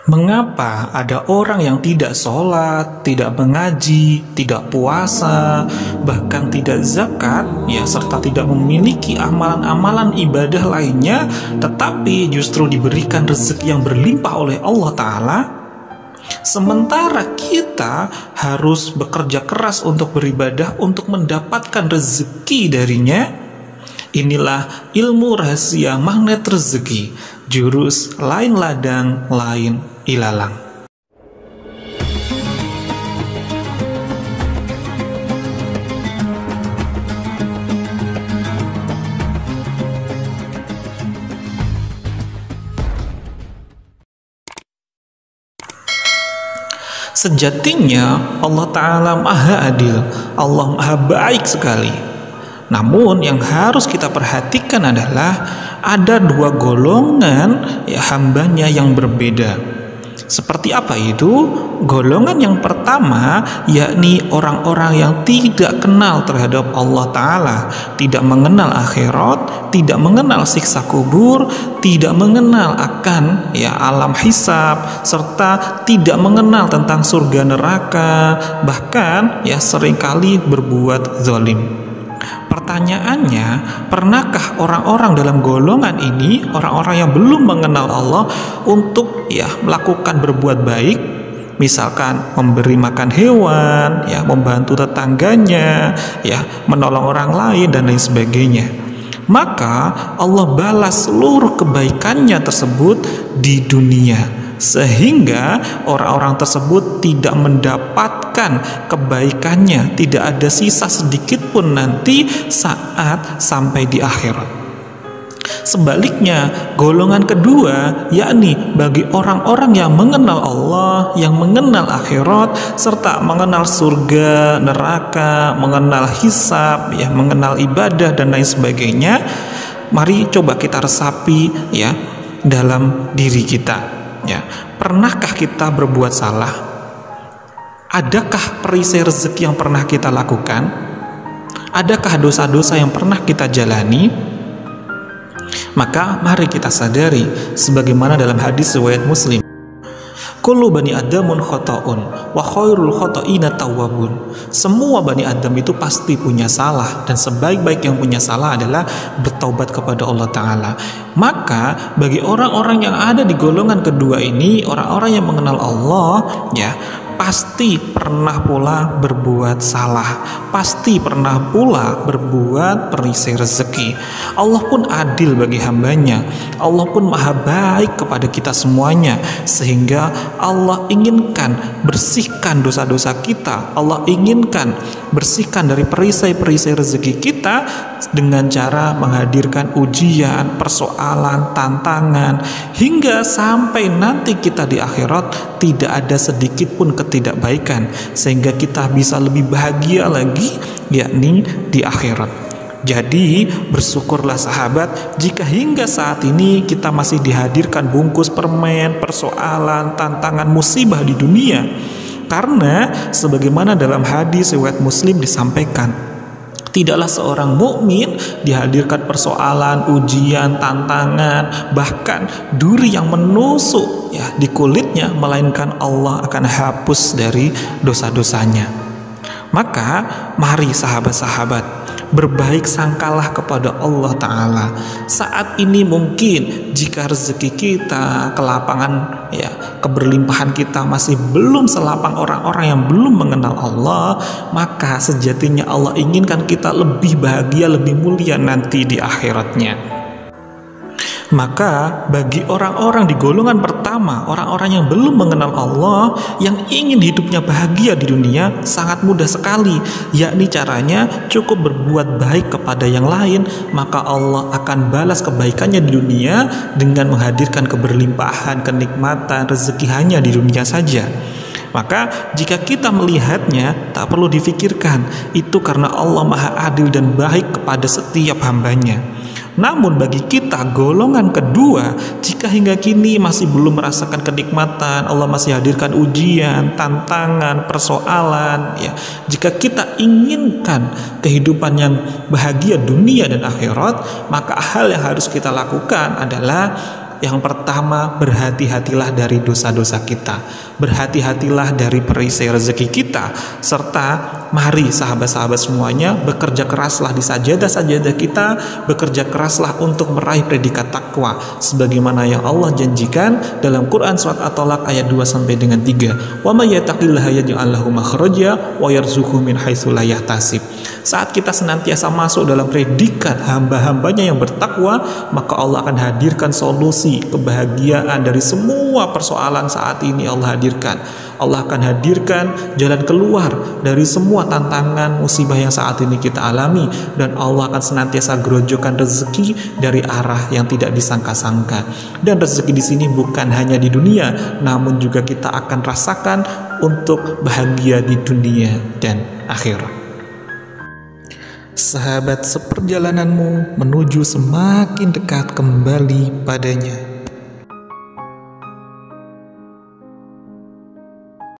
Mengapa ada orang yang tidak sholat, tidak mengaji, tidak puasa, bahkan tidak zakat, serta tidak memiliki amalan-amalan ibadah lainnya, tetapi justru diberikan rezeki yang berlimpah oleh Allah Ta'ala? Sementara kita harus bekerja keras untuk beribadah, untuk mendapatkan rezeki darinya. Inilah ilmu rahasia magnet rezeki, jurus lain ladang, lain ilalang. Sejatinya Allah Ta'ala maha adil, Allah maha baik sekali. Namun yang harus kita perhatikan adalah ada dua golongan hambanya yang berbeda. Seperti apa itu? Golongan yang pertama yakni orang-orang yang tidak kenal terhadap Allah Ta'ala, tidak mengenal akhirat, tidak mengenal siksa kubur, tidak mengenal akan alam hisab, serta tidak mengenal tentang surga neraka, bahkan seringkali berbuat zalim. Pertanyaannya, pernahkah orang-orang dalam golongan ini, orang-orang yang belum mengenal Allah, untuk melakukan berbuat baik, misalkan memberi makan hewan, membantu tetangganya, menolong orang lain dan lain sebagainya? Maka Allah balas seluruh kebaikannya tersebut di dunia, sehingga orang-orang tersebut tidak mendapatkan kebaikannya, tidak ada sisa sedikit pun nanti saat sampai di akhirat. Sebaliknya, golongan kedua yakni bagi orang-orang yang mengenal Allah, yang mengenal akhirat, serta mengenal surga, neraka, mengenal hisab, mengenal ibadah dan lain sebagainya. Mari coba kita resapi dalam diri kita. Pernahkah kita berbuat salah? Adakah perisai rezeki yang pernah kita lakukan? Adakah dosa-dosa yang pernah kita jalani? Maka mari kita sadari, sebagaimana dalam hadis riwayat Muslim, kullu bani adamun khata'un wa khairul khata'ina tawwabun. Semua bani Adam itu pasti punya salah, dan sebaik-baik yang punya salah adalah bertaubat kepada Allah Ta'ala. Maka bagi orang-orang yang ada di golongan kedua ini, orang-orang yang mengenal Allah, pasti pernah pula berbuat salah, pasti pernah pula berbuat perisai rezeki. Allah pun adil bagi hambanya, Allah pun maha baik kepada kita semuanya, sehingga Allah inginkan bersihkan dosa-dosa kita, Allah inginkan bersihkan dari perisai-perisai rezeki kita dengan cara menghadirkan ujian, persoalan, tantangan, hingga sampai nanti kita di akhirat tidak ada sedikit pun ketidakbaikan, sehingga kita bisa lebih bahagia lagi, yakni di akhirat. Jadi bersyukurlah sahabat jika hingga saat ini kita masih dihadirkan bungkus permen, persoalan, tantangan, musibah di dunia. Karena sebagaimana dalam hadis riwayat Muslim disampaikan, tidaklah seorang mukmin dihadirkan persoalan, ujian, tantangan, bahkan duri yang menusuk di kulitnya, melainkan Allah akan hapus dari dosa-dosanya. Maka mari sahabat-sahabat, berbaik sangkalah kepada Allah Ta'ala. Saat ini mungkin jika rezeki kita, kelapangan keberlimpahan kita masih belum selapang orang-orang yang belum mengenal Allah, maka sejatinya Allah inginkan kita lebih bahagia, lebih mulia nanti di akhiratnya. Maka bagi orang-orang di golongan pertama, orang-orang yang belum mengenal Allah, yang ingin hidupnya bahagia di dunia, sangat mudah sekali, yakni caranya cukup berbuat baik kepada yang lain, maka Allah akan balas kebaikannya di dunia dengan menghadirkan keberlimpahan, kenikmatan, rezeki hanya di dunia saja. Maka jika kita melihatnya, tak perlu difikirkan, itu karena Allah maha adil dan baik kepada setiap hambanya. Namun bagi kita golongan kedua, jika hingga kini masih belum merasakan kenikmatan, Allah masih hadirkan ujian, tantangan, persoalan, jika kita inginkan kehidupan yang bahagia dunia dan akhirat, maka hal yang harus kita lakukan adalah Yang pertama, berhati-hatilah dari dosa-dosa kita, berhati-hatilah dari perisai rezeki kita, serta mari sahabat-sahabat semuanya, bekerja keraslah di sajadah-sajadah kita, bekerja keraslah untuk meraih predikat takwa sebagaimana yang Allah janjikan dalam Quran surat At-Tolaq ayat 2 sampai dengan 3. Wa may yattaqillaha yaj'al lahu makhraja wa yarzuqhu min haitsu la yahtasib. Saat kita senantiasa masuk dalam predikat hamba-hambanya yang bertakwa, maka Allah akan hadirkan solusi kebahagiaan dari semua persoalan saat ini. Allah akan hadirkan jalan keluar dari semua tantangan musibah yang saat ini kita alami, dan Allah akan senantiasa gerojokkan rezeki dari arah yang tidak disangka-sangka. Dan rezeki di sini bukan hanya di dunia, namun juga kita akan rasakan untuk bahagia di dunia dan akhirat. Sahabat, seperjalananmu menuju semakin dekat kembali padanya.